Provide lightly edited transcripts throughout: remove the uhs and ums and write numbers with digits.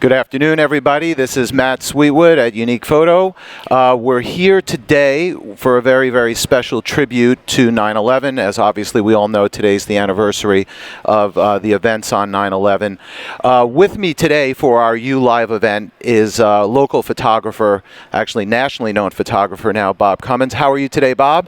Good afternoon, everybody. This is Matt Sweetwood at Unique Photo. We're here today for a very, very special tribute to 9/11. As obviously we all know, today's the anniversary of the events on 9/11. With me today for our U-Live event is local photographer, actually nationally known photographer now, Bob Cumins. How are you today, Bob?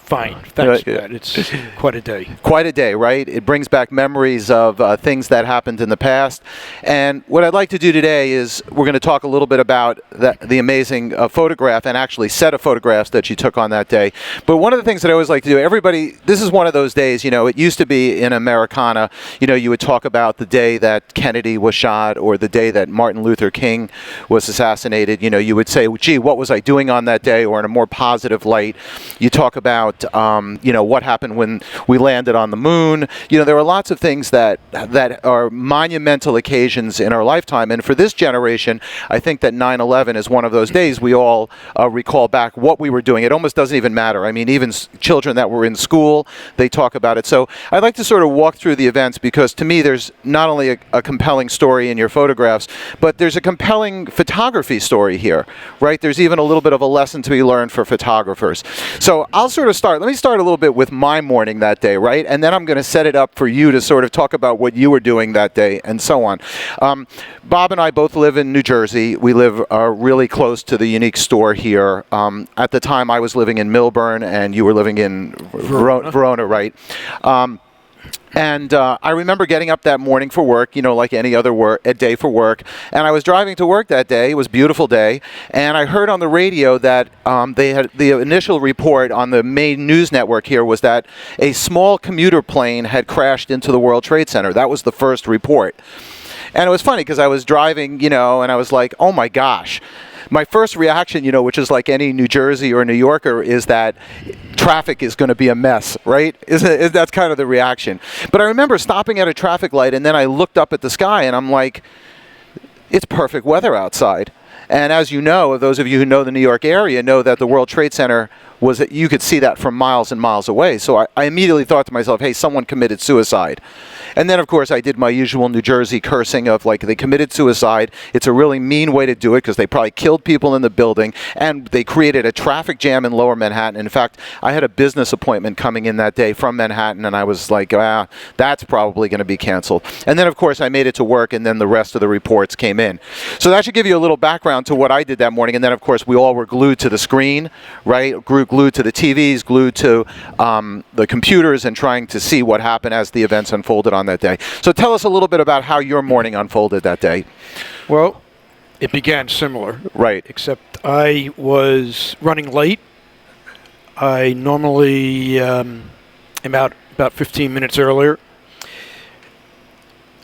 Fine. Thanks, Matt. It's quite a day. Quite a day, right? It brings back memories of things that happened in the past. And what I'd like to do today is we're going to talk a little bit about the amazing photograph and actually set of photographs that you took on that day. But one of the things that I always like to do, everybody, this is one of those days, you know, it used to be in Americana, you know, you would talk about the day that Kennedy was shot or the day that Martin Luther King was assassinated. You know, you would say, gee, what was I doing on that day? Or in a more positive light, you talk about you know, what happened when we landed on the moon. You know, there are lots of things that are monumental occasions in our lifetime. And for this generation, I think that 9/11 is one of those days we all recall back what we were doing. It almost doesn't even matter. I mean, even children that were in school, they talk about it. So I'd like to sort of walk through the events because to me, there's not only a compelling story in your photographs, but there's a compelling photography story here, right? There's even a little bit of a lesson to be learned for photographers. So I'll sort of start. Let me start a little bit with my morning that day, right? And then I'm going to set it up for you to sort of talk about what you were doing that day and so on. Bob and I both live in New Jersey. We live really close to the Unique store here. At the time, I was living in Millburn, and you were living in Verona, right? And I remember getting up that morning for work, you know, like any other day for work. And I was driving to work that day. It was a beautiful day. And I heard on the radio that they had the initial report on the main news network here was that a small commuter plane had crashed into the World Trade Center. That was the first report. And it was funny because I was driving, you know, and I was like, oh my gosh. My first reaction, you know, which is like any New Jersey or New Yorker, is that traffic is going to be a mess, right? That's kind of the reaction. But I remember stopping at a traffic light, and then I looked up at the sky, and I'm like, it's perfect weather outside. And as you know, those of you who know the New York area know that the World Trade Center was that you could see that from miles and miles away. So I immediately thought to myself, hey, someone committed suicide. And then, of course, I did my usual New Jersey cursing of, like, they committed suicide. It's a really mean way to do it because they probably killed people in the building, and they created a traffic jam in Lower Manhattan. In fact, I had a business appointment coming in that day from Manhattan, and I was like, that's probably going to be canceled. And then, of course, I made it to work, and then the rest of the reports came in. So that should give you a little background to what I did that morning. And then, of course, we all were glued to the screen, right? Glued to the TVs, glued to the computers, and trying to see what happened as the events unfolded on that day. So tell us a little bit about how your morning unfolded that day. Well, it began similar. Right. Except I was running late. I normally am out about 15 minutes earlier.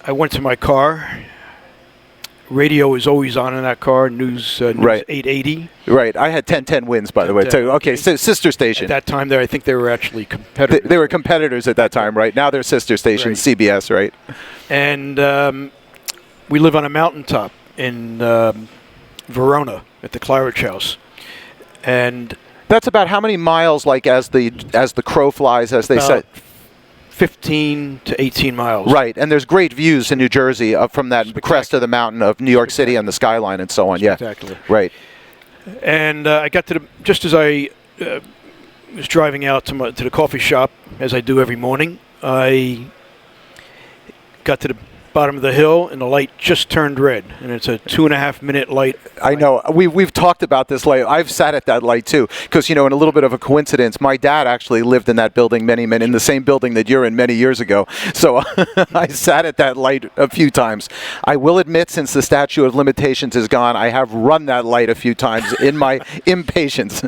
I went to my car. Radio is always on in that car, news right. 880. Right. I had 1010 wins, by the way. So, okay, so sister station. At that time, I think they were actually competitors. They were competitors at that time, right? Now they're sister stations, right. CBS, right? And we live on a mountaintop in Verona at the Claridge House. And that's about how many miles, like as the crow flies, as they said? 15 to 18 miles. Right, and there's great views in New Jersey from that crest of the mountain of New York City and the skyline and so on. Spectacular. Yeah, right. And I got to just as I was driving out to the coffee shop, as I do every morning, I got to the bottom of the hill, and the light just turned red, and it's a 2.5 minute light. I know. We've talked about this light. I've sat at that light too, because, you know, in a little bit of a coincidence, my dad actually lived in that building in the same building that you're in many years ago. So I sat at that light a few times. I will admit, since the statute of limitations is gone, I have run that light a few times in my impatience.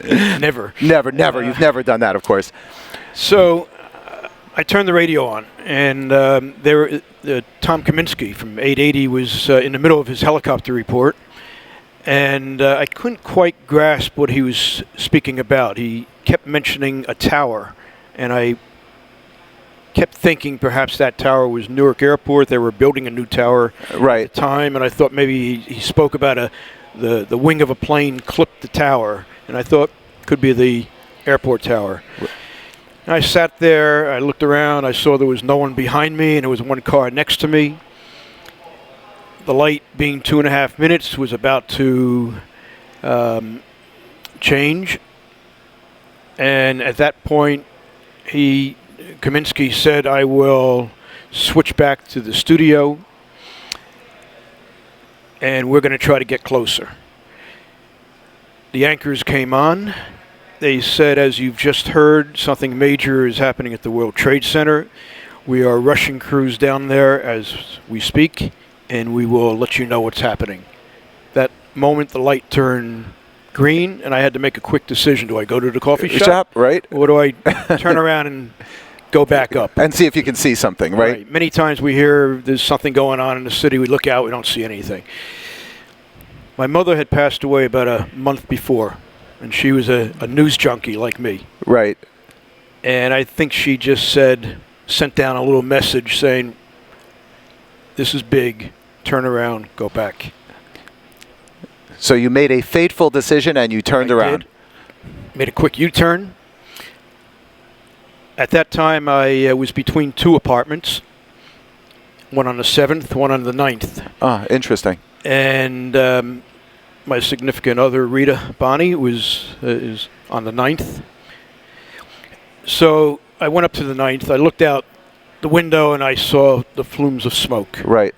Never. You've never done that, of course. So I turned the radio on, and Tom Kaminsky from 880 was in the middle of his helicopter report, and I couldn't quite grasp what he was speaking about. He kept mentioning a tower, and I kept thinking perhaps that tower was Newark Airport. They were building a new tower right. at the time, and I thought maybe he spoke about the wing of a plane clipped the tower, and I thought could be the airport tower. And I sat there, I looked around, I saw there was no one behind me, and there was one car next to me. the light, being 2.5 minutes, was about to change. And at that point, Kaminsky said, I will switch back to the studio, and we're going to try to get closer. The anchors came on. They said, as you've just heard, something major is happening at the World Trade Center. We are rushing crews down there as we speak, and we will let you know what's happening. That moment, the light turned green, and I had to make a quick decision. Do I go to the coffee shop? Right. Or do I turn around and go back up? And see if you can see something, right? Many times we hear there's something going on in the city. We look out, we don't see anything. My mother had passed away about a month before, and she was a news junkie like me. Right. And I think she just sent down a little message saying, this is big, turn around, go back. So you made a fateful decision and you turned around. Made a quick U-turn. At that time, I was between two apartments, one on the 7th, one on the 9th. Ah, interesting. And my significant other, Rita Bonnie, is on the 9th. So I went up to the 9th. I looked out the window and I saw the flumes of smoke. Right.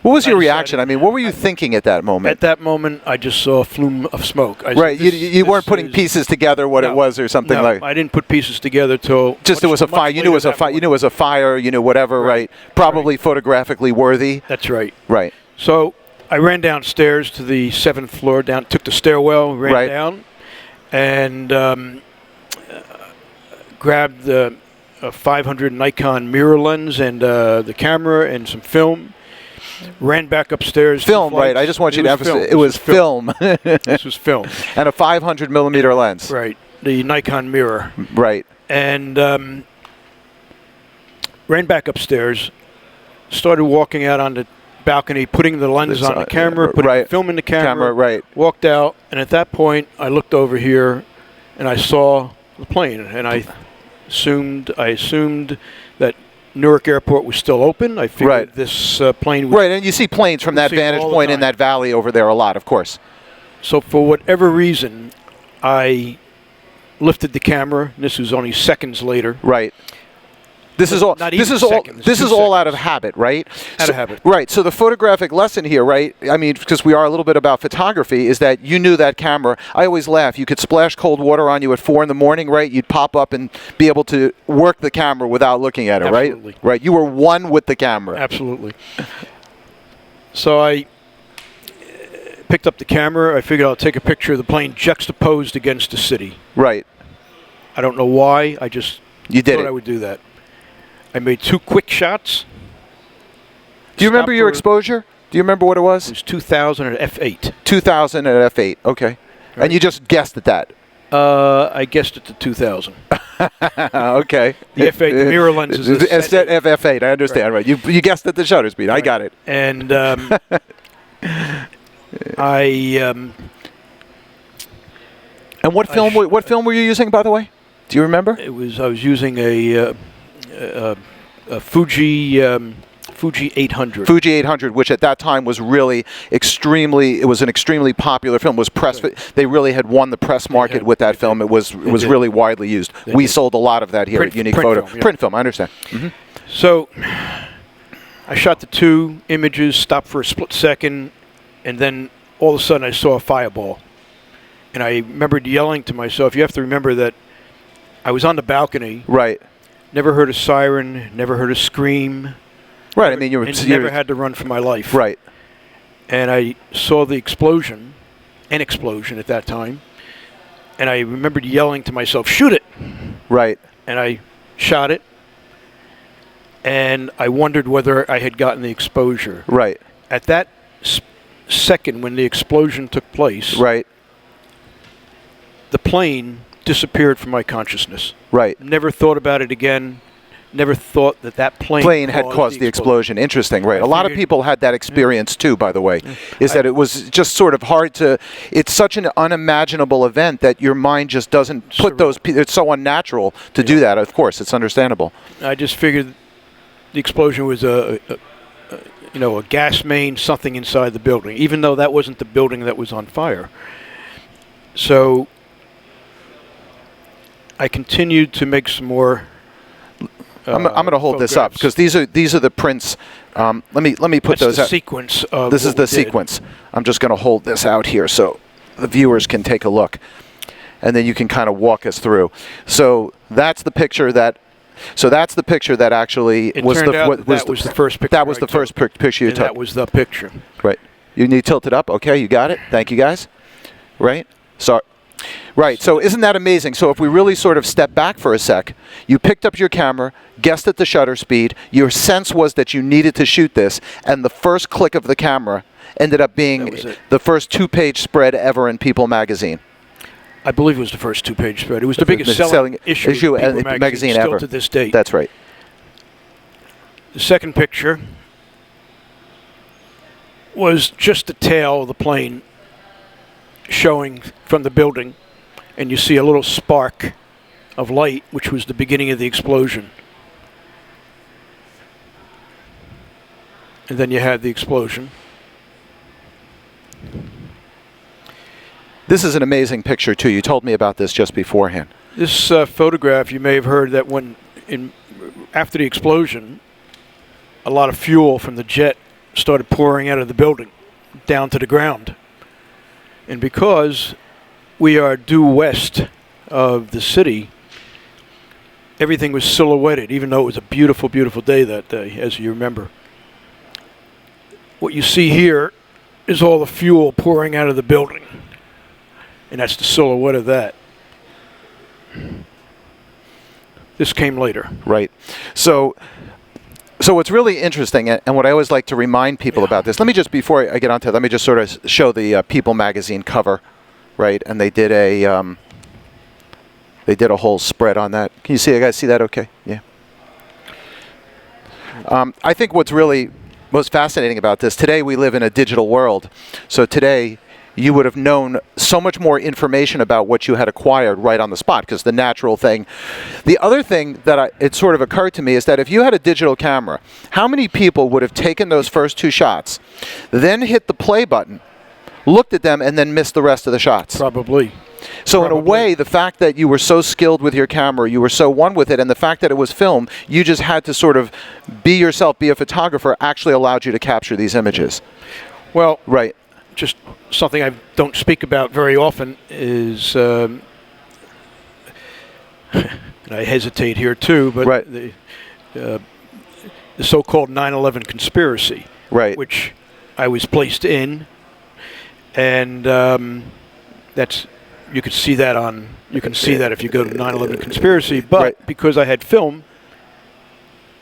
What was your reaction? I mean, what were you thinking at that moment? At that moment, I just saw a flume of smoke. Right. You weren't putting pieces together what it was or something like. No, I didn't put pieces together till just it was a fire. You knew it was a fire. You knew it was a fire. You knew whatever. Right. Probably photographically worthy. That's right. Right. So I ran downstairs to the 7th floor. Took the stairwell, ran down, and grabbed the 500 Nikon mirror lens and the camera and some film. Ran back upstairs. Film, right. I just want you to emphasize it was film. This was film. And a 500 millimeter lens. Right. The Nikon mirror. Right. And ran back upstairs, started walking out on the balcony, putting the lens on the camera, putting the film in the camera. Right. Walked out, and at that point, I looked over here, and I saw the plane, and I assumed that Newark Airport was still open. I figured this plane was... Right, and you see planes from that vantage point in that valley over there a lot, of course. So for whatever reason, I lifted the camera. This was only seconds later. Right. This is all out of habit, right? Out of habit. Right. So the photographic lesson here, right? I mean, because we are a little bit about photography, is that you knew that camera. I always laugh. You could splash cold water on you at 4 in the morning, right? You'd pop up and be able to work the camera without looking at it, Absolutely. right? Right. You were one with the camera. Absolutely. So I picked up the camera. I figured I'll take a picture of the plane juxtaposed against the city. Right. I don't know why. I just thought I would do that. I made 2 quick shots. Do you remember your exposure? Do you remember what it was? It was 2000 at f8. 2000 at f8. Okay. Right. And you just guessed at that? I guessed it to 2000. Okay. The f8, the mirror lens is f8. I understand. Right. You guessed at the shutter speed. Right. I got it. And And what film were you using, by the way? Do you remember? I was using a Fuji 800. Fuji 800, which at that time was really it was an extremely popular film. It was press. They really had won the press market with that film. It was really widely used. We sold a lot of that here at Unique Photo. Print film, I understand. Mm-hmm. So I shot the 2 images, stopped for a split second, and then all of a sudden I saw a fireball. And I remembered yelling to myself. You have to remember that I was on the balcony. Right. Never heard a siren, never heard a scream. Right, I mean, never had to run for my life. Right. And I saw the explosion, an explosion at that time, and I remembered yelling to myself, shoot it! Right. And I shot it, and I wondered whether I had gotten the exposure. Right. At that second when the explosion took place, right, the plane disappeared from my consciousness. Right. Never thought about it again. Never thought that plane had caused the explosion. Interesting, right. A lot of people had that experience too, by the way, is that it was just sort of hard to, it's such an unimaginable event that your mind just doesn't put those, it's so unnatural to do that. Of course, it's understandable. I just figured the explosion was a gas main, something inside the building, even though that wasn't the building that was on fire. So I continued to make some more. I'm going to hold this up because these are the prints. Let me put those out. Sequence of this is the sequence. I'm just going to hold this out here so the viewers can take a look, and then you can kind of walk us through. So that's the picture that. So that's the picture that actually was the first picture. That was the first picture you took. That was the picture. Right. You need to tilt it up. Okay, you got it. Thank you, guys. Right. So. Right, so isn't that amazing? So if we really sort of step back for a sec, you picked up your camera, guessed at the shutter speed, your sense was that you needed to shoot this, and the first click of the camera ended up being the first 2-page spread ever in People magazine. I believe it was the first 2-page spread. It was the biggest selling issue in People magazine ever. To this date. That's right. The second picture was just the tail of the plane showing from the building, and you see a little spark of light, which was the beginning of the explosion. And then you had the explosion. This is an amazing picture too. You told me about this just beforehand. This photograph, you may have heard that after the explosion, a lot of fuel from the jet started pouring out of the building down to the ground. And because we are due west of the city, everything was silhouetted, even though it was a beautiful, beautiful day that day, as you remember. What you see here is all the fuel pouring out of the building, and that's the silhouette of that. This came later. Right. So what's really interesting, and what I always like to remind people about this, let me just, before I get onto it, let me just sort of show the People magazine cover, right? And they did a whole spread on that. Can you see, you guys see that okay? Yeah. I think what's really most fascinating about this, today we live in a digital world. So today you would have known so much more information about what you had acquired right on the spot, because the natural thing. The other thing that it sort of occurred to me is that if you had a digital camera, how many people would have taken those first 2 shots, then hit the play button, looked at them, and then missed the rest of the shots? Probably. So in a way, the fact that you were so skilled with your camera, you were so one with it, and the fact that it was film, you just had to sort of be yourself, be a photographer, actually allowed you to capture these images. Well, right. Just something I don't speak about very often is, and I hesitate here too, but right. The so-called 9/11 conspiracy, right, which I was placed in, and that's, you could see that on, you can see that if you go to 9/11 conspiracy, but right. because I had film,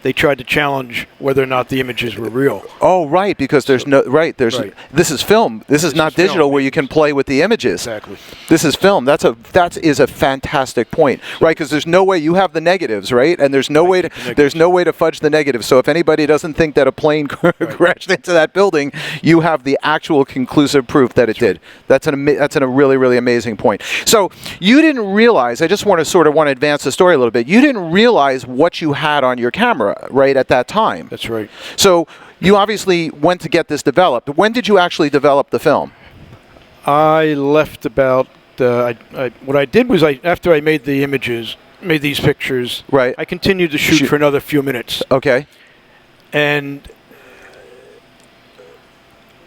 they tried to challenge whether or not the images were real. Oh, right, because there's right. This is film. This is not digital where you can play with the images. Exactly. This is film. That is a fantastic point, right? Because there's no way you have the negatives, right? And there's no way to fudge the negatives. So if anybody doesn't think that a plane crashed into that building, you have the actual conclusive proof that it did. That's a really, really amazing point. So you didn't realize. I just want to advance the story a little bit. You didn't realize what you had on your camera right at that time. That's right. So you obviously went to get this developed. When did you actually develop the film? I left about, what I did was after I made the images, made these pictures, right. I continued to shoot for another few minutes. Okay. And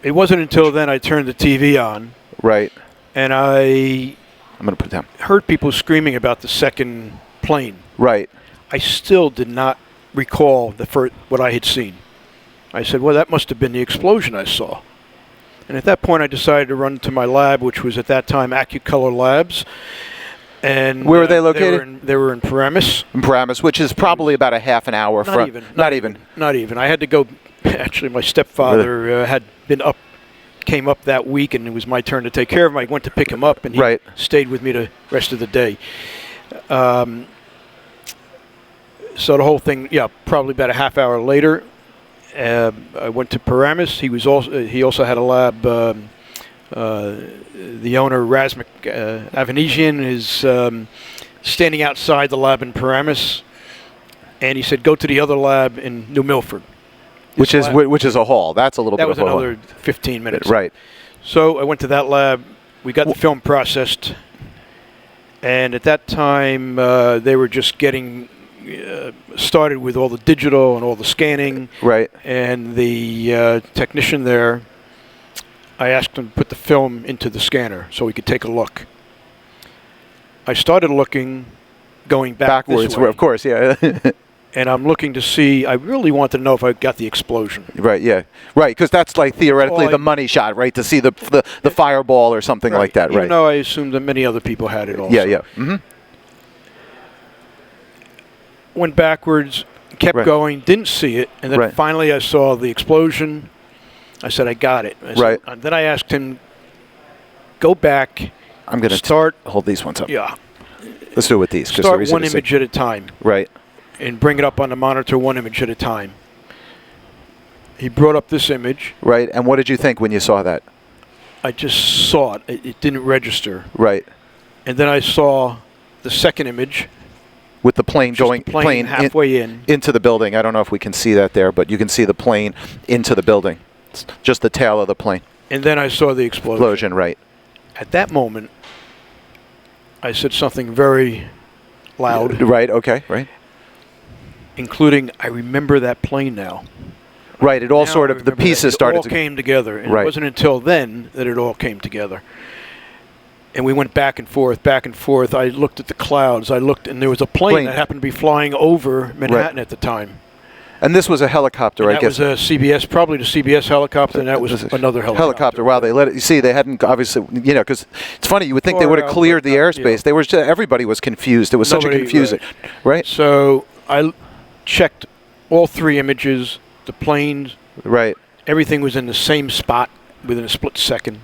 it wasn't until then I turned the TV on. Right. And I'm going to put it down. Heard people screaming about the second plane. Right. I still did not recall what I had seen. I said, well, that must have been the explosion I saw. And at that point, I decided to run to my lab, which was at that time AccuColor Labs. And where were they located? They were in Paramus. In Paramus, which is probably about a half an hour from. Not even. I had to go. Actually, my stepfather came up that week, and it was my turn to take care of him. I went to pick him up, and he stayed with me the rest of the day. So the whole thing, probably about a half hour later, I went to Paramus. He also had a lab. The owner, Razmik Avanesian, is standing outside the lab in Paramus. And he said, go to the other lab in New Milford. Which is a haul. That's a little bit of a haul. That was another 15 minutes. Right. So I went to that lab. We got the film processed. And at that time, they were just getting started with all the digital and all the scanning. Right. And the technician there, I asked him to put the film into the scanner so we could take a look. I started looking, going backwards. This way. Of course, yeah. And I'm looking to see, I really want to know if I got the explosion. Right, yeah. Right, because that's like theoretically the money shot, right? To see the fireball or something like that, right? Even though I assumed that many other people had it also. Yeah, yeah. Mm-hmm. Went backwards, kept going, didn't see it, and then finally I saw the explosion. I said, I got it. Then I asked him, go back. I'm going to hold these ones up. Yeah. Let's do it with these. Start one image at a time. Right. And bring it up on the monitor one image at a time. He brought up this image. Right. And what did you think when you saw that? I just saw it. It didn't register. Right. And then I saw the second image. With the plane going halfway into the building. I don't know if we can see that there, but you can see the plane into the building. It's just the tail of the plane. And then I saw the explosion. Right. At that moment, I said something very loud. Right, okay, right. Including, I remember that plane now. Right, it all sort of, the pieces started to... It all came together. And it wasn't until then that it all came together. And we went back and forth, back and forth. I looked at the clouds. I looked, and there was a plane that happened to be flying over Manhattan at the time. And this was a helicopter, I guess. That was a CBS, probably the CBS helicopter, and that was another helicopter. Wow, they let it. You see, they hadn't obviously, you know, because it's funny. You would think they would have cleared the airspace. They were just, everybody was confused. It was such a confusing, right? So I checked all three images, the planes. Right. Everything was in the same spot within a split second,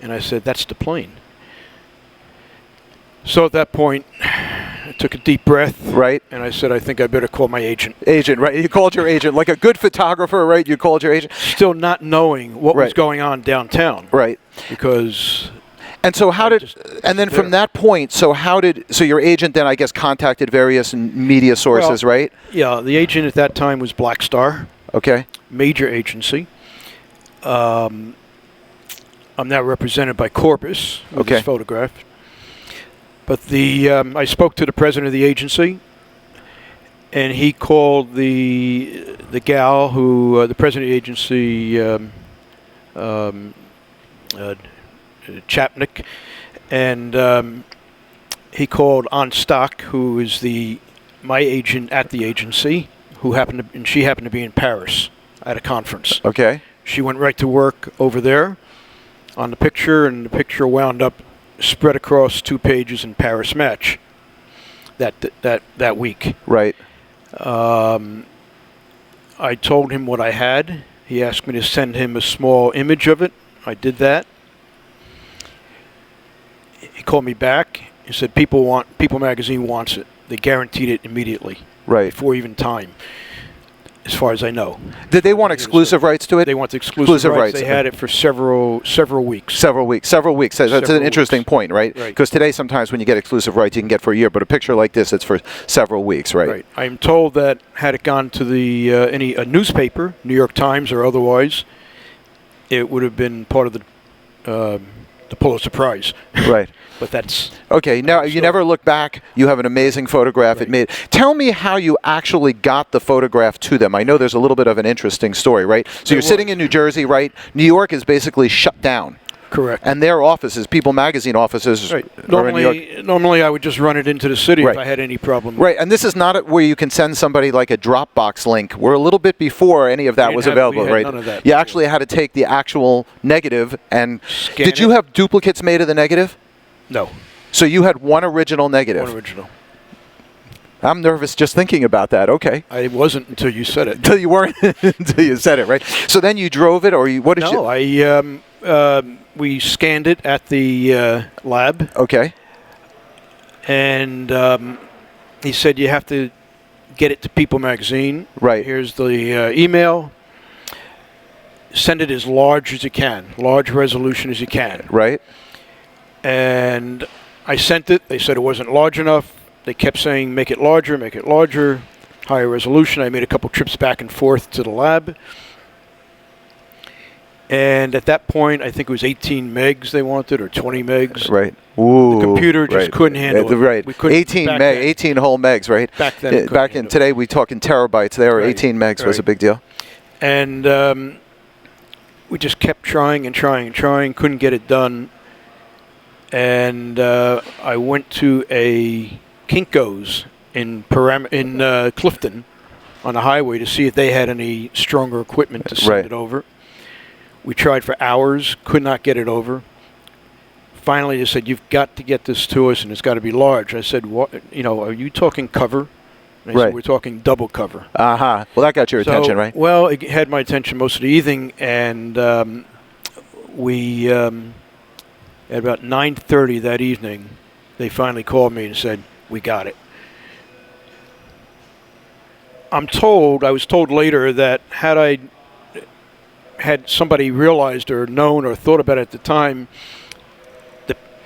and I said, "That's the plane." So at that point, I took a deep breath. Right. And I said, I think I better call my agent. Agent, right. You called your agent. Like a good photographer, right? You called your agent. Still not knowing what was going on downtown. Right. Because... And so how did... And then from that point, so your agent then, I guess, contacted various media sources, right? Yeah. The agent at that time was Black Star. Okay. Major agency. I'm now represented by Corpus with this photograph. But I spoke to the president of the agency, and he called the gal who, the president of the agency, Chapnick, and he called On Stock, who is my agent at the agency, and she happened to be in Paris at a conference. Okay. She went right to work over there on the picture, and the picture wound up spread across 2 pages in Paris Match that week. Right. I told him what I had. He asked me to send him a small image of it. I did that. He called me back. He said, People magazine wants it. They guaranteed it immediately. Right. Before even time. As far as I know. Did they want exclusive rights to it? They want exclusive rights. They had it for several weeks. Several weeks. That's an interesting point, right? Because today, sometimes when you get exclusive rights, you can get for a year. But a picture like this, it's for several weeks, right? Right. I'm told that had it gone to a newspaper, New York Times or otherwise, it would have been part of the Pulitzer Prize. Right. But that's... Okay, now you never look back. You have an amazing photograph. Right. Tell me how you actually got the photograph to them. I know there's a little bit of an interesting story, right? So you're sitting in New Jersey, right? New York is basically shut down. Correct. And their offices, People magazine offices, right. are in New York. Normally I would just run it into the city if I had any problem. Right, and this is not where you can send somebody like a Dropbox link. We're a little bit before any of that was available, right? None of that you actually had to take the actual negative and... Scan Did you have duplicates made of the negative? No. So you had one original negative? One original. I'm nervous just thinking about that. Okay. I wasn't until you said it. Until you weren't. Until you said it, right? So then you drove it, or what did you? No, we scanned it at the lab. Okay. And he said you have to get it to People magazine. Right. Here's the email. Send it as large as you can, large resolution as you can. Right. And I sent it. They said it wasn't large enough. They kept saying, make it larger, make it larger. higher resolution. I made a couple trips back and forth to the lab. And at that point, I think it was 18 megs they wanted, or 20 megs. Right. Ooh, the computer just couldn't handle it. Right. We couldn't, 18 whole megs, right? Back then. Back in today, we talking terabytes. There, right. 18 megs was a big deal. And we just kept trying and trying and trying, couldn't get it done. And I went to a Kinko's in Clifton on the highway to see if they had any stronger equipment to send it over. We tried for hours, could not get it over. Finally, they said, "You've got to get this to us, and it's got to be large." I said, "What? You know, are you talking cover?" And they said, "We're talking double cover." Well, that got your attention, right? Well, it had my attention most of the evening, and we at about 9:30 that evening, they finally called me and said, "We got it." I was told later that had somebody realized or known or thought about it at the time,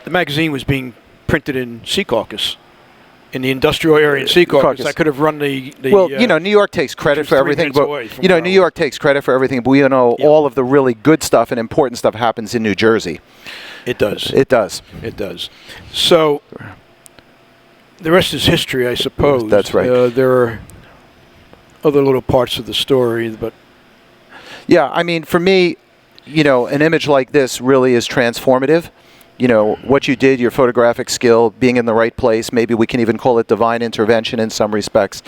the magazine was being printed in Secaucus, in the industrial area in Secaucus. I could have run the well, you know, New York takes credit for everything, but you know, New York takes credit for everything, but we know all of the really good stuff and important stuff happens in New Jersey. It does. It does. It does. So the rest is history, I suppose. That's right. There are other little parts of the story, but yeah, I mean, for me, you know, an image like this really is transformative. You know, what you did, your photographic skill, being in the right place, maybe we can even call it divine intervention in some respects,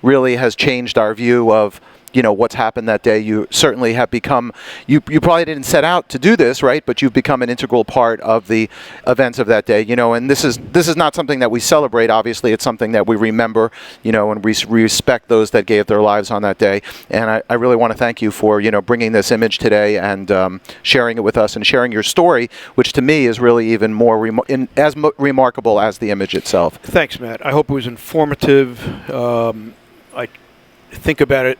really has changed our view of, you know, what's happened that day. You certainly have become, you probably didn't set out to do this, right? But you've become an integral part of the events of that day, you know, and this is not something that we celebrate, obviously. It's something that we remember, you know, and we respect those that gave their lives on that day. And I really want to thank you for, you know, bringing this image today and sharing it with us and sharing your story, which to me is really even more remarkable as the image itself. Thanks, Matt. I hope it was informative. I think about it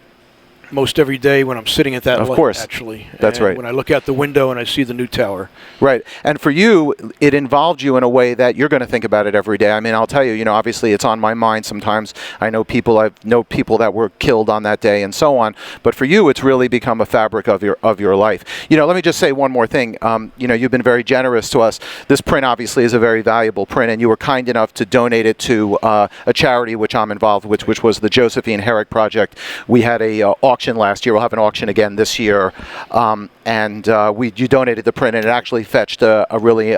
most every day when I'm sitting at that light, actually. That's right. When I look out the window and I see the new tower. Right. And for you, it involved you in a way that you're going to think about it every day. I mean, I'll tell you, you know, obviously it's on my mind sometimes. I know people that were killed on that day and so on. But for you, it's really become a fabric of your life. You know, let me just say one more thing. You know, you've been very generous to us. This print obviously is a very valuable print, and you were kind enough to donate it to a charity which I'm involved with, which was the Josephine Herrick Project. We had a auction last year. We'll have an auction again this year, and you donated the print, and it actually fetched a really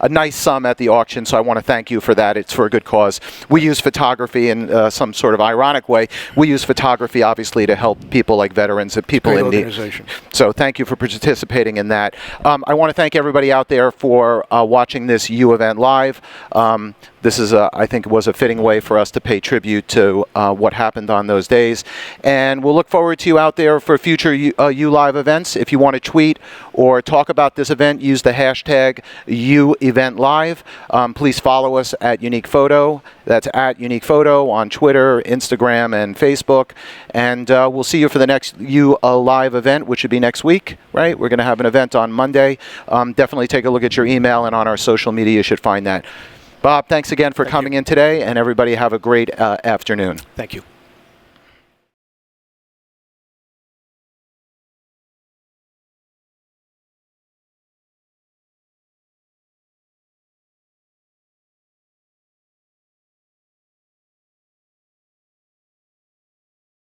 nice sum at the auction. So I want to thank you for that. It's for a good cause. We use photography in some sort of ironic way. We use photography obviously to help people like veterans and people in need. So thank you for participating in that. I want to thank everybody out there for watching this U event live. This is, I think, was a fitting way for us to pay tribute to what happened on those days. And we'll look forward to you out there for future U Live events. If you want to tweet or talk about this event, use the hashtag UEventLive. Please follow us at Unique Photo. That's at Unique Photo on Twitter, Instagram, and Facebook. And we'll see you for the next U Live event, which should be next week, right? We're going to have an event on Monday. Definitely take a look at your email, and on our social media you should find that. Bob, thanks again for coming in today, and everybody have a great afternoon. Thank you.